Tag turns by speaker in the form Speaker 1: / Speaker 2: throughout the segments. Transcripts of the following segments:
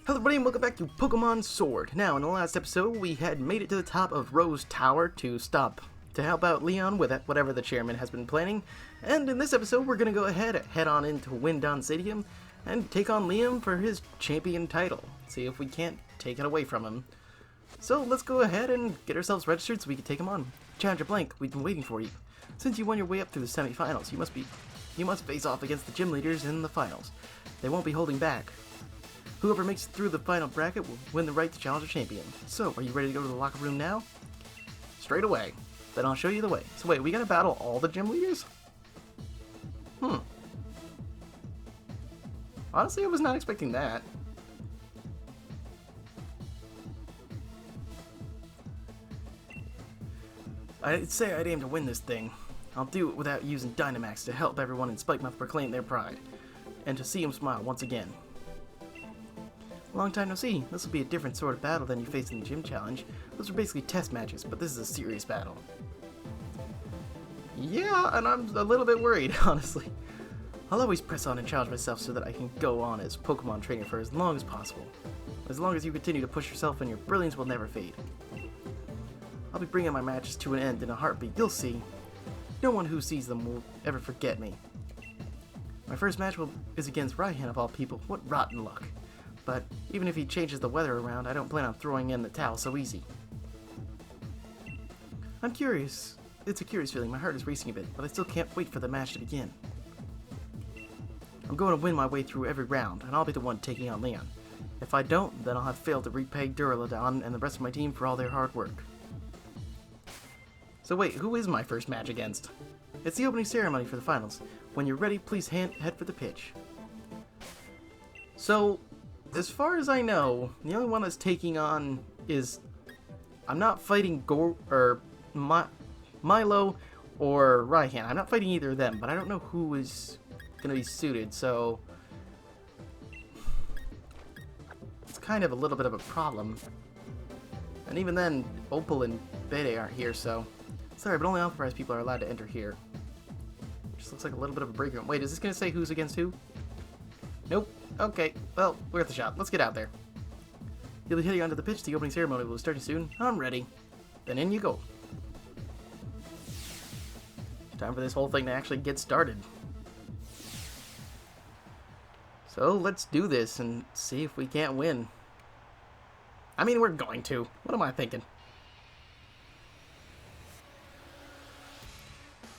Speaker 1: Hello everybody and welcome back to Pokemon Sword. Now, in the last episode, we had made it to the top of Rose Tower to help out Leon with whatever the chairman has been planning. And in this episode, we're going to go ahead, head on into Windon Stadium, and take on Liam for his champion title. See if we can't take it away from him. So let's go ahead and get ourselves registered so we can take him on. Challenger Blank, we've been waiting for you. Since you won your way up through the semifinals, you must face off against the gym leaders in the finals. They won't be holding back. Whoever makes it through the final bracket will win the right to challenge a champion. So, are you ready to go to the locker room now? Straight away. Then I'll show you the way. So wait, we gotta battle all the gym leaders? Honestly, I was not expecting that. I'd say I'd aim to win this thing. I'll do it without using Dynamax to help everyone in Spikemouth proclaim their pride. And to see him smile once again. Long time no see. This will be a different sort of battle than you faced in the gym challenge. Those were basically test matches, but this is a serious battle. Yeah, and I'm a little bit worried, honestly. I'll always press on and challenge myself so that I can go on as Pokemon trainer for as long as possible. As long as you continue to push yourself and your brilliance will never fade. I'll be bringing my matches to an end in a heartbeat, you'll see. No one who sees them will ever forget me. My first match is against Raihan of all people. What rotten luck. But even if he changes the weather around, I don't plan on throwing in the towel so easy. I'm curious. It's a curious feeling. My heart is racing a bit, but I still can't wait for the match to begin. I'm going to win my way through every round, and I'll be the one taking on Leon. If I don't, then I'll have failed to repay Duraludon and the rest of my team for all their hard work. So wait, who is my first match against? It's the opening ceremony for the finals. When you're ready, please head for the pitch. So, as far as I know, the only one that's taking on is... I'm not fighting Milo or Raihan. I'm not fighting either of them, but I don't know who is going to be suited, so... It's kind of a little bit of a problem. And even then, Opal and Bede aren't here, so... Sorry, but only authorized people are allowed to enter here. Just looks like a little bit of a break room. Wait, is this going to say who's against who? Nope. Okay, well, worth a shot. Let's get out there. You'll be heading onto the pitch. The opening ceremony will be starting soon. I'm ready. Then in you go. Time for this whole thing to actually get started. So, let's do this and see if we can't win. I mean, we're going to. What am I thinking?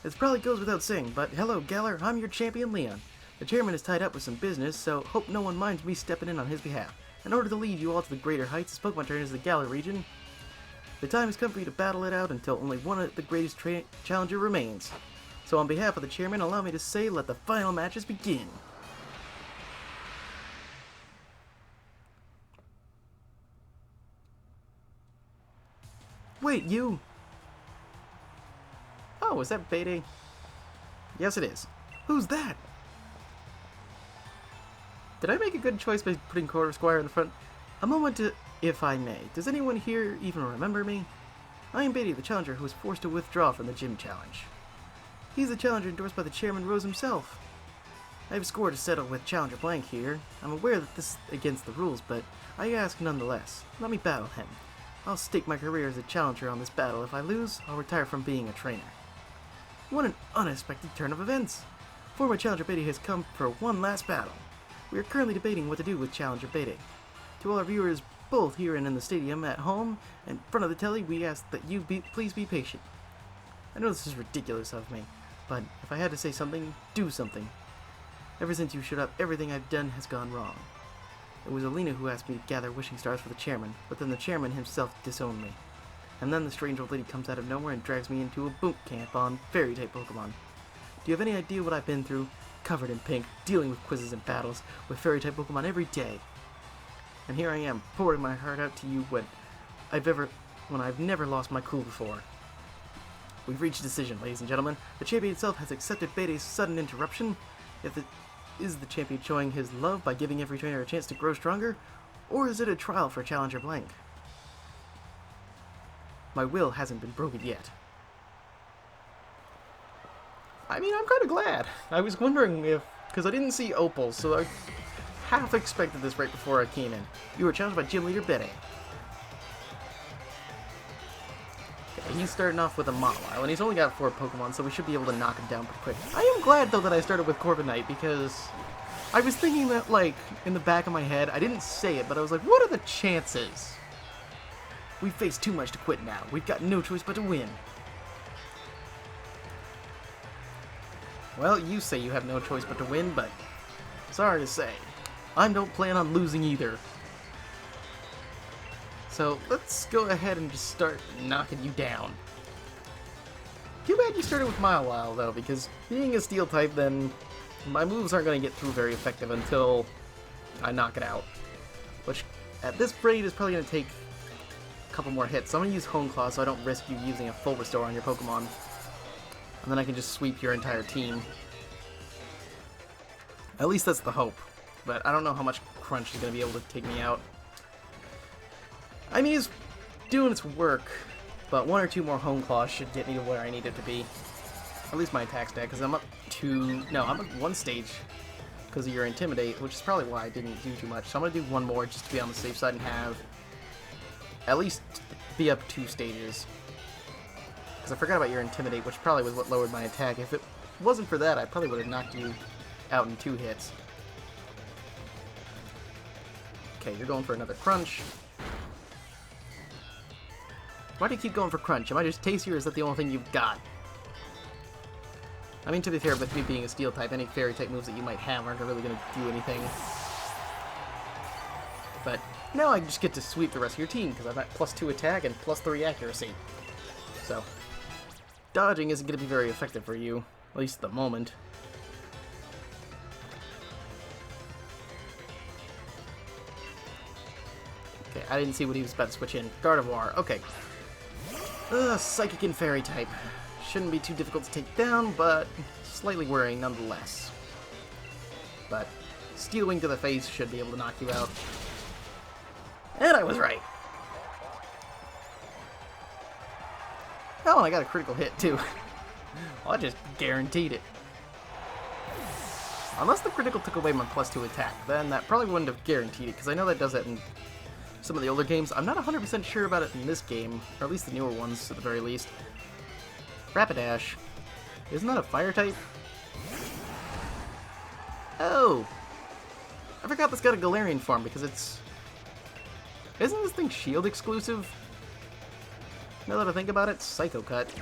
Speaker 1: It probably goes without saying, but hello, Galar. I'm your champion, Leon. The chairman is tied up with some business, so hope no one minds me stepping in on his behalf. In order to lead you all to the greater heights as Pokemon trainers of the Galar region, the time has come for you to battle it out until only one of the greatest challenger remains. So on behalf of the chairman, allow me to say, let the final matches begin. Wait, you... Oh, is that Bede? Yes, it is. Who's that? Did I make a good choice by putting Quarter Squire in the front? A moment if I may. Does anyone here even remember me? I am Bede, the challenger who was forced to withdraw from the gym challenge. He's the challenger endorsed by the chairman Rose himself. I have a score to settle with Challenger Blank here. I'm aware that this is against the rules, but I ask nonetheless. Let me battle him. I'll stake my career as a challenger on this battle. If I lose, I'll retire from being a trainer. What an unexpected turn of events! Former Challenger Bede has come for one last battle. We are currently debating what to do with Challenger Bede. To all our viewers, both here and in the stadium, at home, and in front of the telly, we ask that you please be patient. I know this is ridiculous of me, but if I had to say something, do something. Ever since you showed up, everything I've done has gone wrong. It was Alina who asked me to gather wishing stars for the chairman, but then the chairman himself disowned me. And then the strange old lady comes out of nowhere and drags me into a boot camp on fairy-type Pokemon. Do you have any idea what I've been through? Covered in pink, dealing with quizzes and battles with fairy-type Pokemon every day. And here I am, pouring my heart out to you when I've never lost my cool before. We've reached a decision, ladies and gentlemen. The champion itself has accepted Bede's sudden interruption. Is the champion showing his love by giving every trainer a chance to grow stronger? Or is it a trial for Challenger Blank? My will hasn't been broken yet. I mean, I'm kind of glad. I was wondering if... because I didn't see Opal, so half expected this right before I came in. You were challenged by Gym Leader Betty. Okay, he's starting off with a Mawile, and he's only got 4 Pokemon, so we should be able to knock him down pretty quick. I am glad, though, that I started with Corviknight, because I was thinking that, like, in the back of my head, I didn't say it, but I was like, what are the chances? We face too much to quit now. We've got no choice but to win. Well, you say you have no choice but to win, but sorry to say, I don't plan on losing either. So let's go ahead and just start knocking you down. Too bad you started with Mawile, though, because being a Steel type, then my moves aren't going to get through very effective until I knock it out. Which, at this rate, is probably going to take a couple more hits. So I'm going to use Hone Claw so I don't risk you using a full restore on your Pokemon. And then I can just sweep your entire team. At least that's the hope. But I don't know how much Crunch is going to be able to take me out. I mean, it's doing its work, but 1 or 2 more Hone Claws should get me to where I need it to be. At least my attack stat, because I'm up to... No, I'm at 1 stage because of your Intimidate, which is probably why I didn't do too much. So I'm going to do 1 more just to be on the safe side and have... at least be up 2 stages. Because I forgot about your Intimidate, which probably was what lowered my attack. If it wasn't for that, I probably would have knocked you out in 2 hits. Okay, you're going for another Crunch. Why do you keep going for Crunch? Am I just tasty, or is that the only thing you've got? I mean, to be fair, with me being a Steel type, any Fairy-type moves that you might have aren't really going to do anything. But now I just get to sweep the rest of your team, because I've got +2 attack and +3 accuracy. So, dodging isn't going to be very effective for you, at least at the moment. Okay, I didn't see what he was about to switch in. Gardevoir, okay. Psychic and Fairy type. Shouldn't be too difficult to take down, but slightly worrying nonetheless. But Steel Wing to the face should be able to knock you out. And I was right. Oh, and I got a critical hit, too. Well, I just guaranteed it. Unless the critical took away my +2 attack, then that probably wouldn't have guaranteed it, because I know that does that in some of the older games. I'm not 100% sure about it in this game, or at least the newer ones, at the very least. Rapidash. Isn't that a fire type? Oh! I forgot this got a Galarian form, because it's... Isn't this thing Shield exclusive? Now that I think about it, Psycho Cut.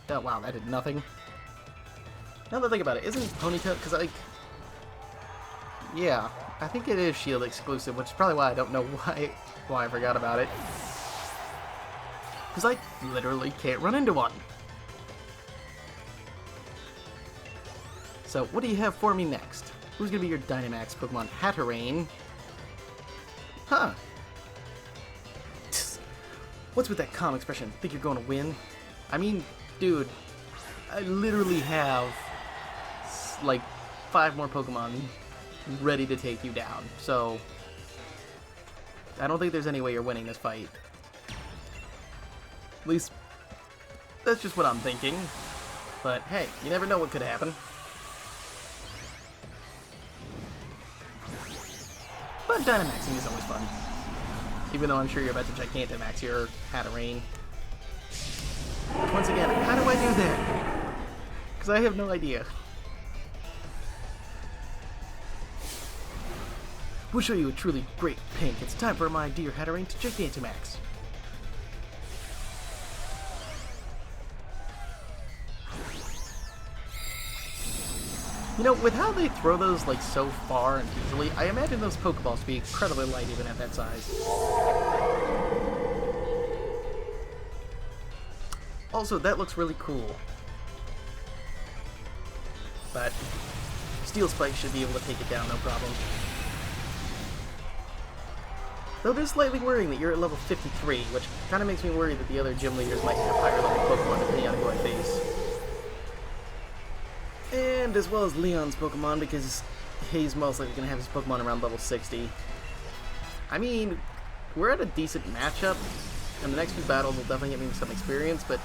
Speaker 1: Oh wow, that did nothing. Now that I think about it, isn't Ponyta, because yeah, I think it is Shield exclusive, which is probably why I don't know why I forgot about it. Because I literally can't run into one. So, what do you have for me next? Who's going to be your Dynamax Pokemon? Hatterene. Huh. What's with that calm expression? Think you're going to win? I mean, dude, I literally have, like, 5 more Pokemon ready to take you down, so I don't think there's any way you're winning this fight. At least, that's just what I'm thinking. But hey, you never know what could happen. But Dynamaxing is always fun. Even though I'm sure you're about to Gigantamax your Hatterene. Once again, how do I do that? Because I have no idea. We'll show you a truly great pink. It's time for my dear Hatterene to Gigantamax. You know, with how they throw those, like, so far and easily, I imagine those Pokeballs to be incredibly light even at that size. Also, that looks really cool. But Steel Spike should be able to take it down, no problem. Though it is slightly worrying that you're at level 53, which kind of makes me worry that the other gym leaders might have higher level Pokemon depending on who I face. And as well as Leon's Pokemon, because he's most likely going to have his Pokemon around level 60. I mean, we're at a decent matchup, and the next few battles will definitely get me some experience, but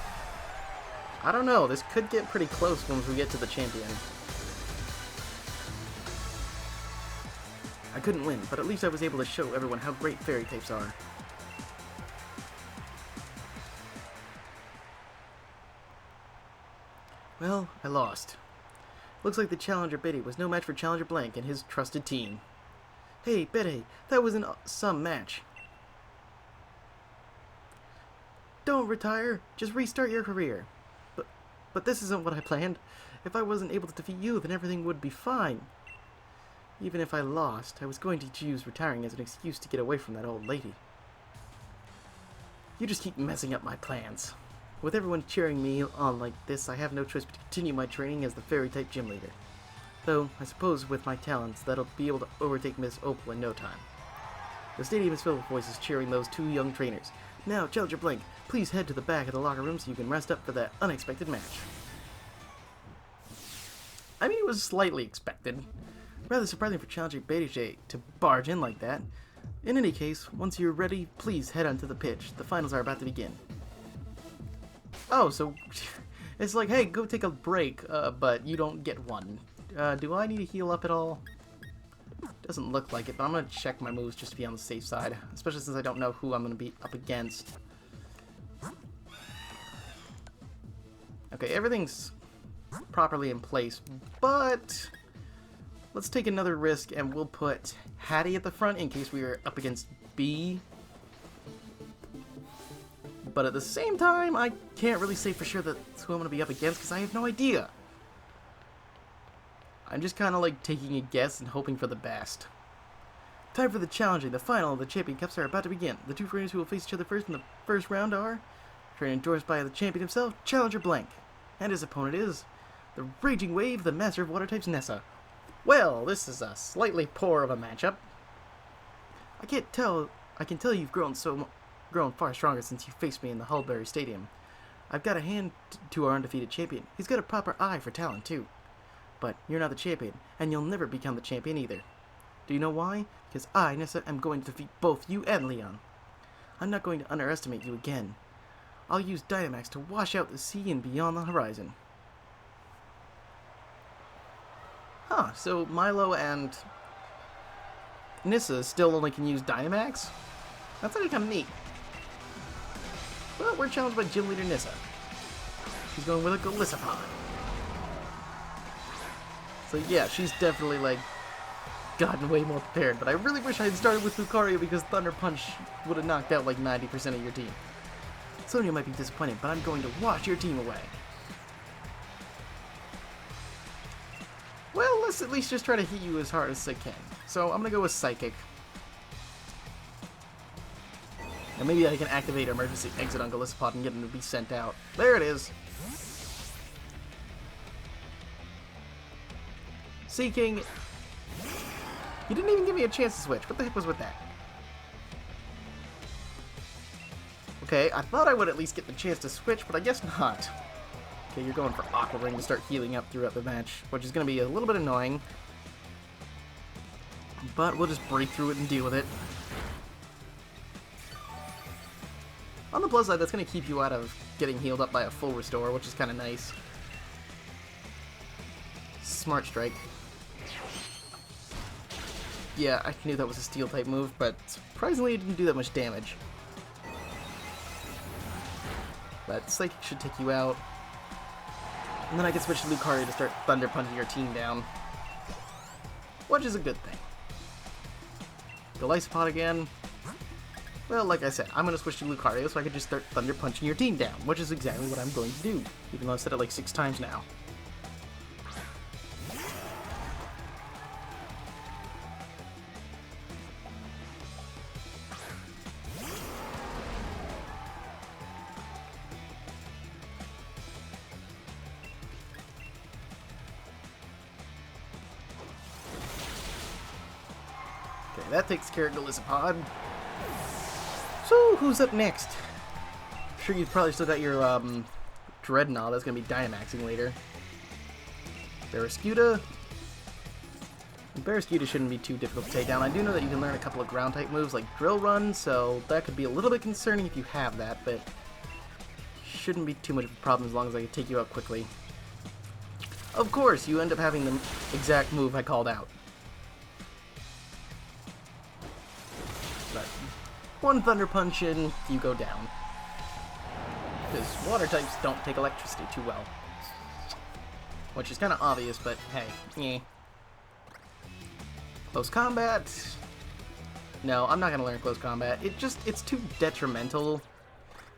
Speaker 1: I don't know, this could get pretty close once we get to the champion. I couldn't win, but at least I was able to show everyone how great fairy types are. Well, I lost. Looks like the Challenger Biddy was no match for Challenger Blank and his trusted team. Hey, Biddy, that was an awesome match. Don't retire, just restart your career. But this isn't what I planned. If I wasn't able to defeat you, then everything would be fine. Even if I lost, I was going to use retiring as an excuse to get away from that old lady. You just keep messing up my plans. With everyone cheering me on like this, I have no choice but to continue my training as the fairy-type gym leader. Though, I suppose with my talents, that'll be able to overtake Miss Opal in no time. The stadium is filled with voices cheering those two young trainers. Now, Challenger Blank, please head to the back of the locker room so you can rest up for that unexpected match. I mean, it was slightly expected. Rather surprising for Challenger Biddy to barge in like that. In any case, once you're ready, please head onto the pitch. The finals are about to begin. Oh, so it's like, hey, go take a break, but you don't get one. Do I need to heal up at all? Doesn't look like it, but I'm going to check my moves just to be on the safe side, especially since I don't know who I'm going to be up against. Okay, everything's properly in place, but let's take another risk and we'll put Hattie at the front in case we are up against B. But at the same time, I can't really say for sure that's who I'm going to be up against because I have no idea. I'm just kind of like taking a guess and hoping for the best. Time for the challenging. The final of the Champion Cups are about to begin. The two trainers who will face each other first in the first round are trainer endorsed by the champion himself, Challenger Blank, and his opponent is the Raging Wave, the master of water types, Nessa. Well, this is a slightly poor of a matchup. I can tell you've grown far stronger since you faced me in the Hullberry Stadium. I've got a hand to our undefeated champion. He's got a proper eye for talent too. But you're not the champion, and you'll never become the champion either. Do you know why? Because I, Nessa, am going to defeat both you and Leon. I'm not going to underestimate you again. I'll use Dynamax to wash out the sea and beyond the horizon. Huh, so Milo and Nissa still only can use Dynamax? That's actually kind of neat. Well, we're challenged by Gym Leader Nissa. She's going with a Golisopod. So yeah, she's definitely, like, gotten way more prepared. But I really wish I had started with Lucario because Thunder Punch would have knocked out, like, 90% of your team. Sonya might be disappointed, but I'm going to wash your team away. Well, let's at least just try to hit you as hard as I can. So I'm going to go with Psychic. And maybe I can activate Emergency Exit on Golisopod and get him to be sent out. There it is. Seeking. You didn't even give me a chance to switch. What the heck was with that? Okay, I thought I would at least get the chance to switch, but I guess not. Okay, you're going for Aqua Ring to start healing up throughout the match, which is going to be a little bit annoying. But we'll just break through it and deal with it. On the plus side, that's going to keep you out of getting healed up by a full restore, which is kind of nice. Smart Strike. Yeah, I knew that was a Steel-type move, but surprisingly it didn't do that much damage. But Psychic should take you out. And then I can switch to Lucario to start Thunder Punching your team down. Which is a good thing. Golisopod again. Well, like I said, I'm going to switch to Lucario so I can just start Thunder Punching your team down, which is exactly what I'm going to do, even though I've said it like 6 times now. Okay, that takes care of Golisopod. So, who's up next? I'm sure you've probably still got your, Dreadnought that's going to be Dynamaxing later. Barrascuda. Barrascuda shouldn't be too difficult to take down. I do know that you can learn a couple of ground-type moves like Drill Run, so that could be a little bit concerning if you have that, but shouldn't be too much of a problem as long as I can take you out quickly. Of course, you end up having the exact move I called out. But one Thunder Punch and you go down. Because water types don't take electricity too well. Which is kind of obvious, but hey, yeah. Close combat. No, I'm not going to learn close combat. It's too detrimental,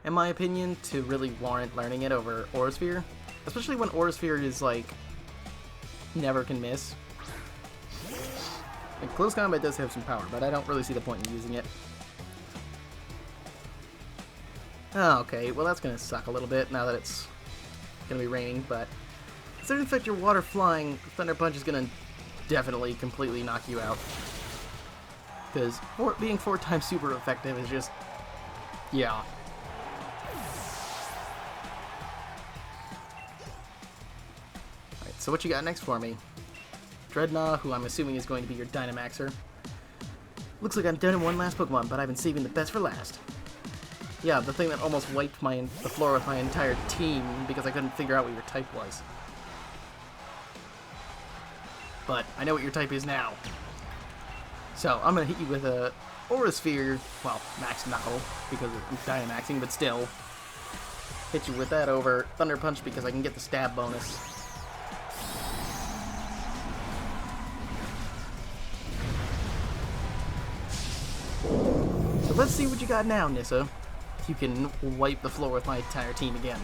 Speaker 1: in my opinion, to really warrant learning it over Aura Sphere. Especially when Aura Sphere is, like, never can miss. And close combat does have some power, but I don't really see the point in using it. Oh, okay, well that's going to suck a little bit now that it's going to be raining, but instead of affect your water flying, Thunder Punch is going to definitely completely knock you out. Because being 4 times super effective is just, yeah. Alright, so what you got next for me? Dreadnought, who I'm assuming is going to be your Dynamaxer. Looks like I'm down in one last Pokemon, but I've been saving the best for last. Yeah, the thing that almost wiped the floor with my entire team because I couldn't figure out what your type was. But I know what your type is now. So, I'm going to hit you with a Aura Sphere, well, Max Knuckle, because I'm Dynamaxing, but still. Hit you with that over Thunder Punch because I can get the stab bonus. So let's see what you got now, Nissa. You can wipe the floor with my entire team again.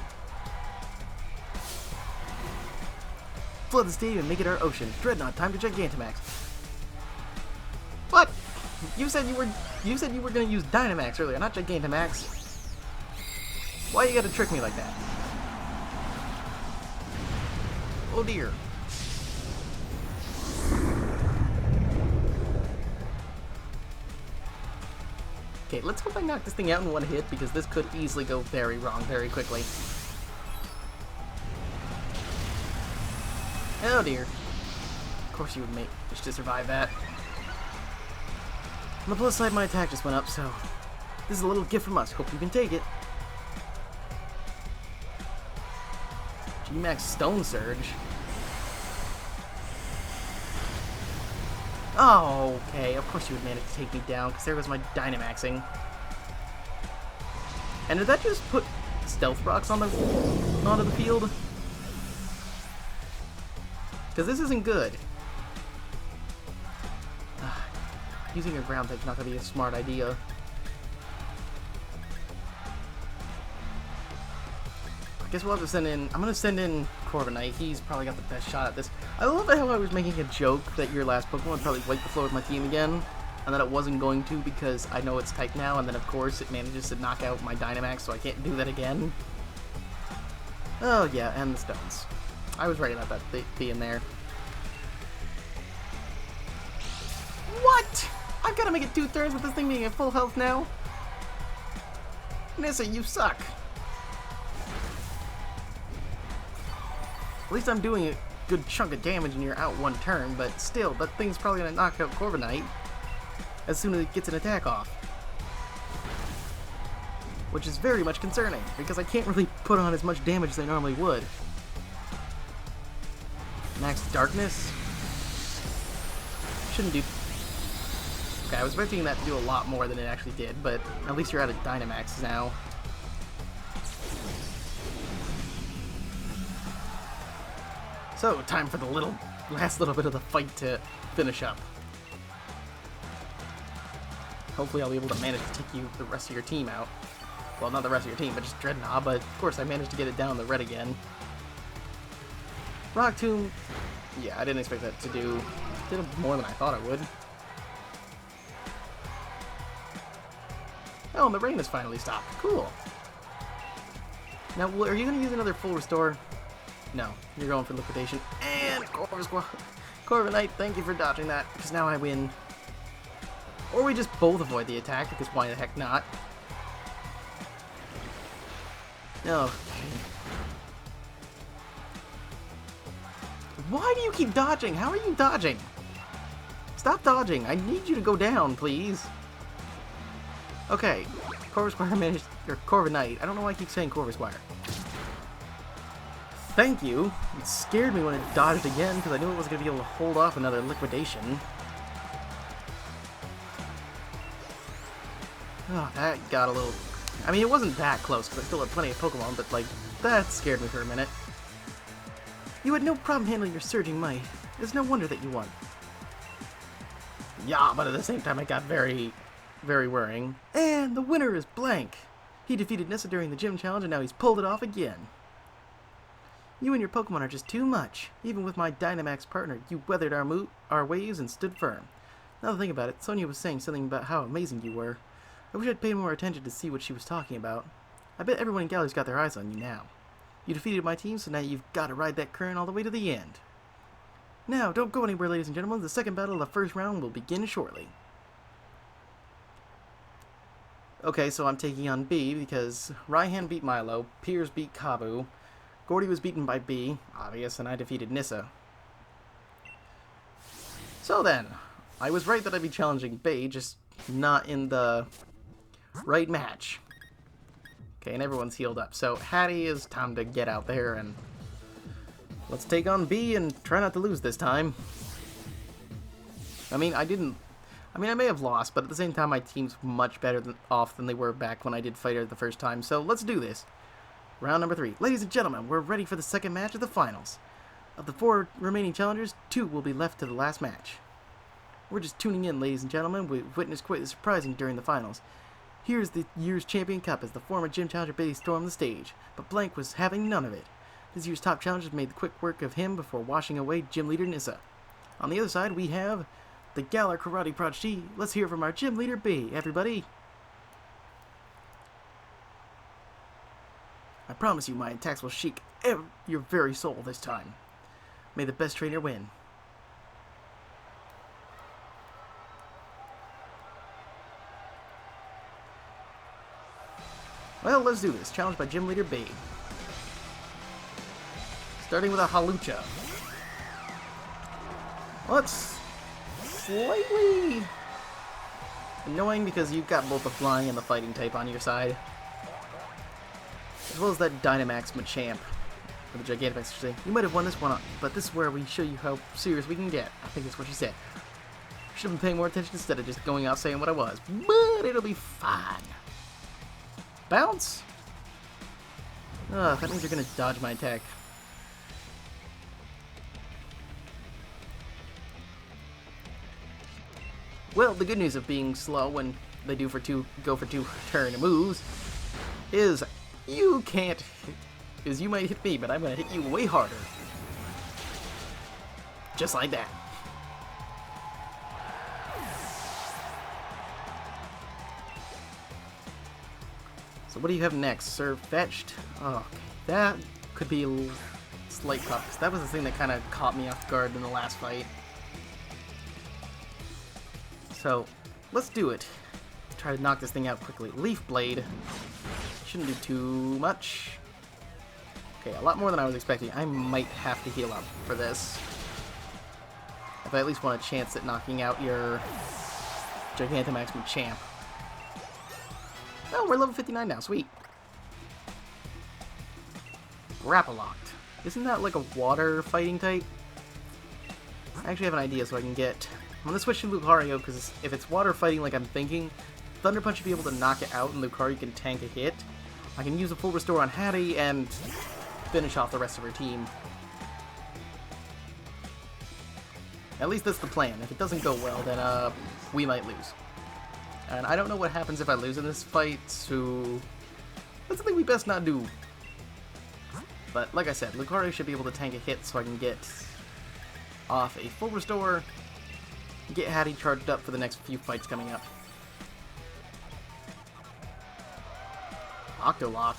Speaker 1: Flood the stadium and make it our ocean. Dreadnought, time to Gigantamax. What? You said you were gonna use Dynamax earlier, not Gigantamax. Why you gotta trick me like that? Oh dear. Okay, let's hope I knock this thing out in one hit, because this could easily go very wrong very quickly. Oh dear. Of course you would manage to survive that. On the plus side, my attack just went up, so this is a little gift from us. Hope you can take it. G-Max Stone Surge. Oh, okay. Of course you would manage to take me down, because there goes my Dynamaxing. And did that just put Stealth Rocks onto the field? Because this isn't good. Using a ground type's not going to be a smart idea. I guess we'll have to send in... I'm going to send in Corviknight. He's probably got the best shot at this. I love how I was making a joke that your last Pokemon would probably wipe the floor with my team again, and that it wasn't going to because I know its type now, and then of course it manages to knock out my Dynamax, so I can't do that again. Oh yeah, and the stones. I was right about that being there. What? I've got to make it 2 turns with this thing being at full health now? Nissa, you suck. At least I'm doing a good chunk of damage and you're out 1 turn, but still, that thing's probably going to knock out Corviknight as soon as it gets an attack off. Which is very much concerning, because I can't really put on as much damage as I normally would. Max Darkness? Shouldn't do... Okay, I was expecting that to do a lot more than it actually did, but at least you're out of Dynamax now. So, time for the last little bit of the fight to finish up. Hopefully I'll be able to manage to take the rest of your team out. Well, not the rest of your team, but just Dreadnought, but of course I managed to get it down the red again. Rock Tomb, yeah, I didn't expect that to do... Did more than I thought it would. Oh, and the rain has finally stopped. Cool. Now, are you going to use another full restore? No, you're going for liquidation. And Corviknight, thank you for dodging that, because now I win. Or we just both avoid the attack, because why the heck not? Okay. Why do you keep dodging? How are you dodging? Stop dodging. I need you to go down, please. Okay. Corvisquire managed... Or Corviknight. I don't know why I keep saying Corvisquire. Thank you. It scared me when it dodged again, because I knew it was going to be able to hold off another liquidation. Oh, that got a little... I mean, it wasn't that close, because I still had plenty of Pokemon, but, like, that scared me for a minute. You had no problem handling your surging might. It's no wonder that you won. Yeah, but at the same time, it got very, very worrying. And the winner is Blank. He defeated Nissa during the gym challenge, and now he's pulled it off again. You and your Pokemon are just too much. Even with my Dynamax partner, you weathered our waves and stood firm. Now to think about it, Sonia was saying something about how amazing you were. I wish I'd paid more attention to see what she was talking about. I bet everyone in Gallery's got their eyes on you now. You defeated my team, so now you've got to ride that current all the way to the end. Now, don't go anywhere, ladies and gentlemen. The second battle of the first round will begin shortly. Okay, so I'm taking on B because Raihan beat Milo, Piers beat Kabu, Gordy was beaten by B, obvious, and I defeated Nissa. So then, I was right that I'd be challenging B, just not in the right match. Okay, and everyone's healed up. So Hattie is time to get out there and let's take on B and try not to lose this time. I mean, I may have lost, but at the same time, my team's much better off than they were back when I did Fighter the first time. So let's do this. Round number 3. Ladies and gentlemen, we're ready for the second match of the finals. Of the 4 remaining challengers, 2 will be left to the last match. We're just tuning in, ladies and gentlemen. We've witnessed quite the surprising during the finals. Here's the year's champion cup as the former gym challenger Betty stormed the stage, but Blank was having none of it. This year's top challengers made the quick work of him before washing away gym leader Nissa. On the other side, we have the Galar Karate Prodigy. Let's hear from our gym leader B, everybody. I promise you my attacks will shake your very soul this time. May the best trainer win. Well, let's do this. Challenged by gym leader B. Starting with a Hawlucha. Well, it's slightly annoying because you've got both the flying and the fighting type on your side. As well as that Dynamax Machamp. Or the Gigantamax, I should say. You might have won this one, but this is where we show you how serious we can get. I think that's what she said. Should have been paying more attention instead of just going out saying what I was. But it'll be fine. Bounce? Ugh, that means you're gonna dodge my attack. Well, the good news of being slow when they go for two turn moves is you might hit me, but I'm gonna hit you way harder. Just like that. So what do you have next? Serve fetched? Oh, okay. That could be a slight tough. That was the thing that kind of caught me off guard in the last fight. So, let's do it. Let's try to knock this thing out quickly. Leaf Blade. Shouldn't do too much. Okay, a lot more than I was expecting. I might have to heal up for this. If I at least want a chance at knocking out your Gigantamax Machamp. Oh, we're level 59 now. Sweet. Grapple Locked. Isn't that like a water fighting type? I actually have an idea so I can get... I'm going to switch to Lucario because if it's water fighting like I'm thinking, Thunder Punch should be able to knock it out and Lucario can tank a hit. I can use a full restore on Hattie and finish off the rest of her team. At least that's the plan. If it doesn't go well, then we might lose. And I don't know what happens if I lose in this fight, so that's something we best not do. But like I said, Lucario should be able to tank a hit so I can get off a full restore, get Hattie charged up for the next few fights coming up. Octolock.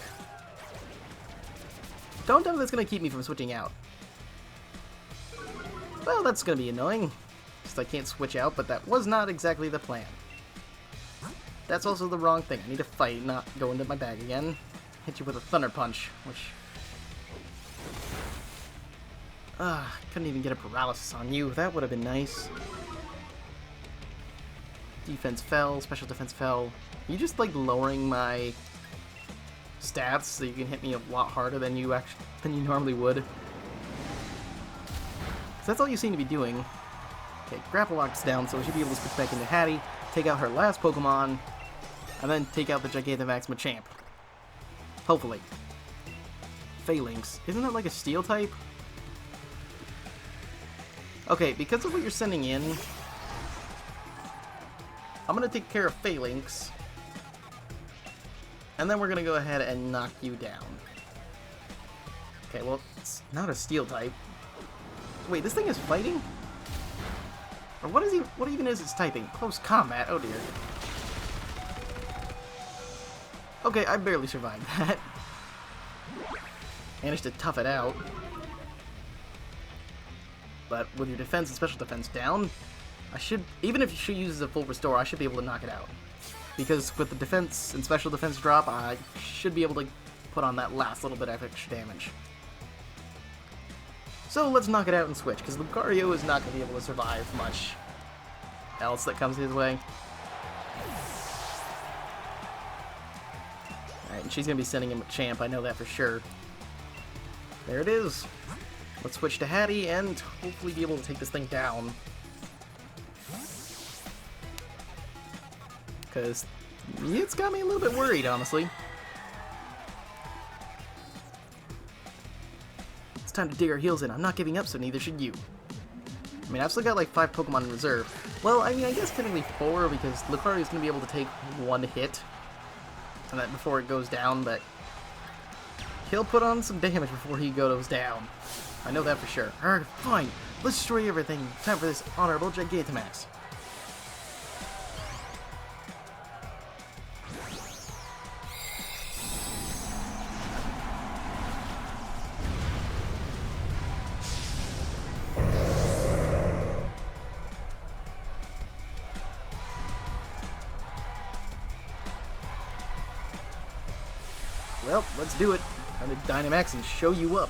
Speaker 1: Don't tell me that's going to keep me from switching out. Well, that's going to be annoying, because I can't switch out, but that was not exactly the plan. That's also the wrong thing. I need to fight, not go into my bag again. Hit you with a Thunder Punch, which... couldn't even get a paralysis on you. That would have been nice. Defense fell, special defense fell. Are you just like lowering my stats so you can hit me a lot harder than you normally would? 'Cause that's all you seem to be doing. Okay, Grapple Lock's down, so we should be able to switch back into Hattie, take out her last Pokemon. and then take out the Gigantamax Machamp. Hopefully. Phalanx. Isn't that like a steel type? Okay, because of what you're sending in, I'm gonna take care of Phalanx. And then we're gonna go ahead and knock you down. Okay, well, it's not a steel type. Wait, this thing is fighting? Or what even is its typing? Close combat, oh dear. Okay, I barely survived that. Managed to tough it out. But with your defense and special defense down, I should, even if she uses a full restore, I should be able to knock it out. Because with the defense and special defense drop, I should be able to put on that last little bit of extra damage. So let's knock it out and switch, because Lucario is not going to be able to survive much else that comes his way. Alright, and she's going to be sending him a champ, I know that for sure. There it is. Let's switch to Hattie and hopefully be able to take this thing down. Because it's got me a little bit worried, honestly. It's time to dig our heels in. I'm not giving up, so neither should you. I mean, I've still got like 5 Pokemon in reserve. Well, I mean, I guess technically 4, because Lucario's going to be able to take 1 hit and that before it goes down, but he'll put on some damage before he goes down. I know that for sure. Alright, fine. Let's destroy everything. Time for this honorable Gigantamax. Well, let's do it. Time to Dynamax and show you up.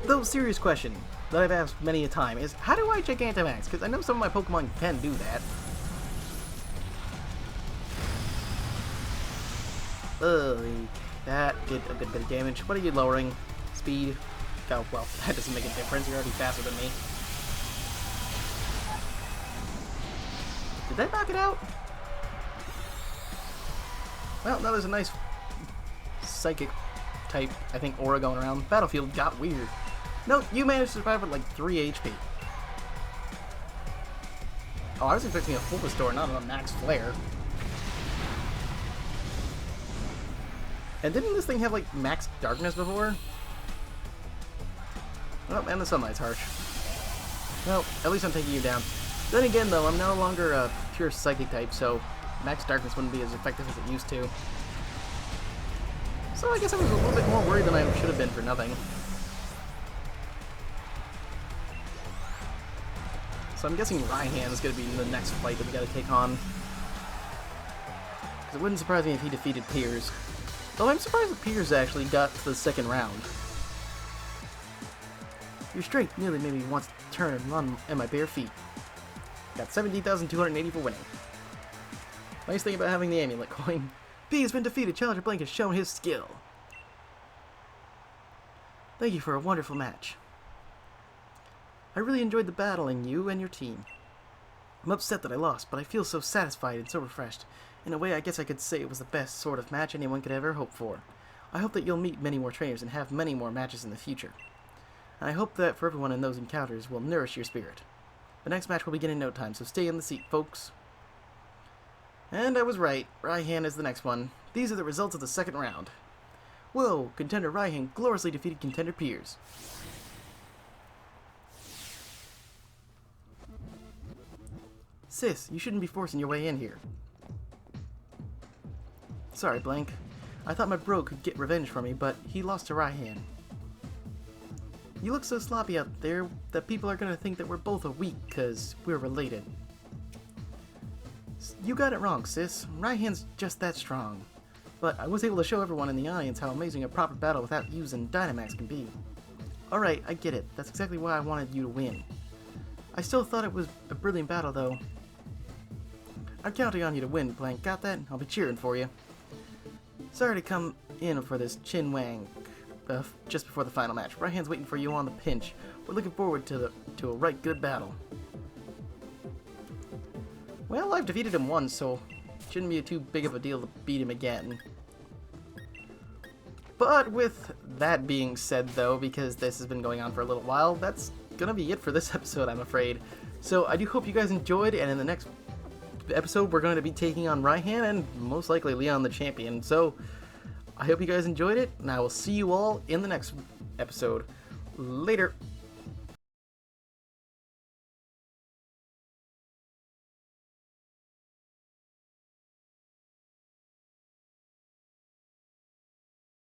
Speaker 1: Though, serious question that I've asked many a time is, how do I Gigantamax? Because I know some of my Pokemon can do that. That did a good bit of damage. What are you lowering? Speed? Oh, well, that doesn't make a difference. You're already faster than me. Did that knock it out? Well, now there's a nice psychic type, I think, aura going around. Battlefield got weird. No, you managed to survive with like 3 HP. Oh, I was expecting a full restore, not a max flare. And didn't this thing have like max darkness before? Oh, and the sunlight's harsh. Well, at least I'm taking you down. Then again though, I'm no longer a pure psychic type, so max darkness wouldn't be as effective as it used to. So I guess I was a little bit more worried than I should have been for nothing. So I'm guessing Raihan is going to be the next fight that we got to take on. Because it wouldn't surprise me if he defeated Piers. Though I'm surprised that Piers actually got to the second round. Your strength nearly made me want to turn and run at my bare feet. Got 17,280 for winning. Nice thing about having the amulet coin. B has been defeated. Challenger Blank has shown his skill. Thank you for a wonderful match. I really enjoyed the battling you and your team. I'm upset that I lost, but I feel so satisfied and so refreshed. In a way, I guess I could say it was the best sort of match anyone could ever hope for. I hope that you'll meet many more trainers and have many more matches in the future. And I hope that for everyone in those encounters will nourish your spirit. The next match will begin in no time, so stay in the seat, folks. And I was right. Raihan is the next one. These are the results of the second round. Whoa, contender Raihan gloriously defeated contender Piers. Sis, you shouldn't be forcing your way in here. Sorry, Blank. I thought my bro could get revenge for me, but he lost to Raihan. You look so sloppy out there that people are gonna think that we're both weak because we're related. You got it wrong, sis. Raihan's just that strong. But I was able to show everyone in the audience how amazing a proper battle without using Dynamax can be. Alright, I get it. That's exactly why I wanted you to win. I still thought it was a brilliant battle, though. I'm counting on you to win, Blank. Got that? I'll be cheering for you. Sorry to come in for this Chin Wang just before the final match. Raihan's waiting for you on the pinch. We're looking forward to a right good battle. Well, I've defeated him once, so it shouldn't be too big of a deal to beat him again. But with that being said, though, because this has been going on for a little while, that's gonna be it for this episode, I'm afraid. So I do hope you guys enjoyed, and in the next episode, we're going to be taking on Raihan and most likely Leon the Champion. So I hope you guys enjoyed it, and I will see you all in the next episode. Later.